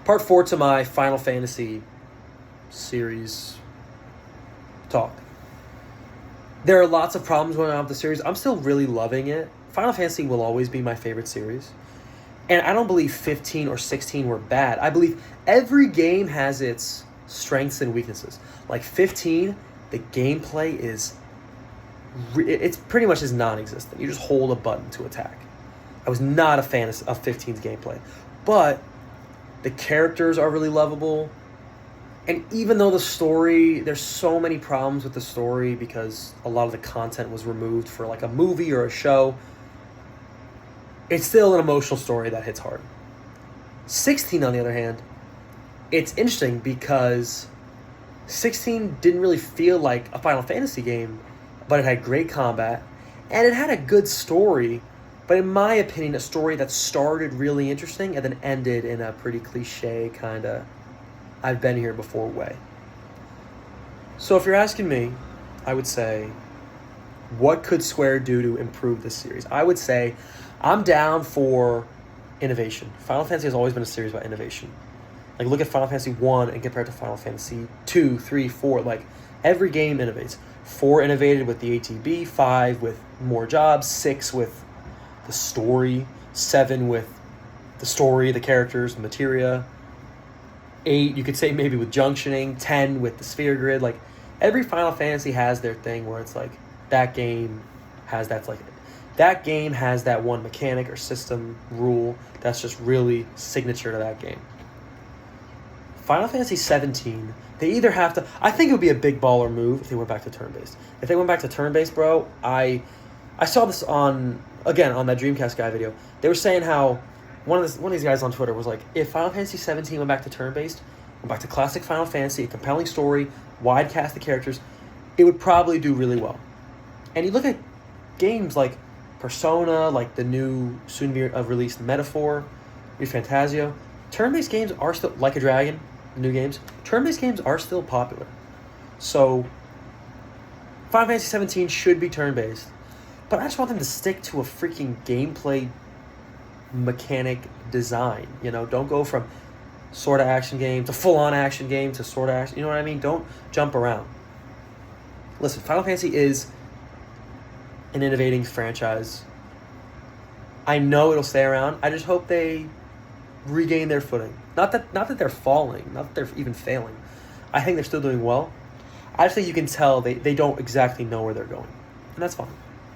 Part 4 to my Final Fantasy series talk. There are lots of problems going on with the series. I'm still really loving it. Final Fantasy will always be my favorite series. And I don't believe 15 or 16 were bad. I believe every game has its strengths and weaknesses. Like 15, the gameplay is... it's pretty much is non-existent. You just hold a button to attack. I was not a fan of 15's gameplay. But the characters are really lovable. And even though the story, there's so many problems with the story because a lot of the content was removed for like a movie or a show, it's still an emotional story that hits hard. 16, on the other hand, it's interesting because 16 didn't really feel like a Final Fantasy game, but it had great combat, and it had a good story, but in my opinion, a story that started really interesting and then ended in a pretty cliche kind of I've been here before way. So if you're asking me, I would say, what could Square do to improve this series? I would say I'm down for innovation. Final Fantasy has always been a series about innovation. Like, look at Final Fantasy 1 and compare it to Final Fantasy 2, 3, 4. Like, every game innovates. 4 innovated with the ATB, 5 with more jobs, 6 with the story, 7 with the story, the characters, the materia, 8, you could say maybe with junctioning, 10 with the sphere grid. Like, every Final Fantasy has their thing where it's like, that game has that game has that one mechanic or system rule that's just really signature to that game. Final Fantasy 17, they either have to... I think it would be a big baller move if they went back to turn-based. If they went back to turn-based, bro, I saw this on that Dreamcast guy video. They were saying how one of these guys on Twitter was like, if Final Fantasy 17 went back to turn-based, went back to classic Final Fantasy, a compelling story, wide cast of characters, it would probably do really well. And you look at games like Persona, like the new soon-released Metaphor, New Fantasio. Turn-based games are still, like a Dragon, the new games, turn-based games are still popular. So, Final Fantasy 17 should be turn-based. But I just want them to stick to a freaking gameplay mechanic design. You know, don't go from sort of action game to full-on action game to sort of action. You know what I mean? Don't jump around. Listen, Final Fantasy is an innovating franchise. I know it'll stay around. I just hope they regain their footing. Not that they're falling, not that they're even failing. I think they're still doing well. I just think you can tell they don't exactly know where they're going. And that's fine.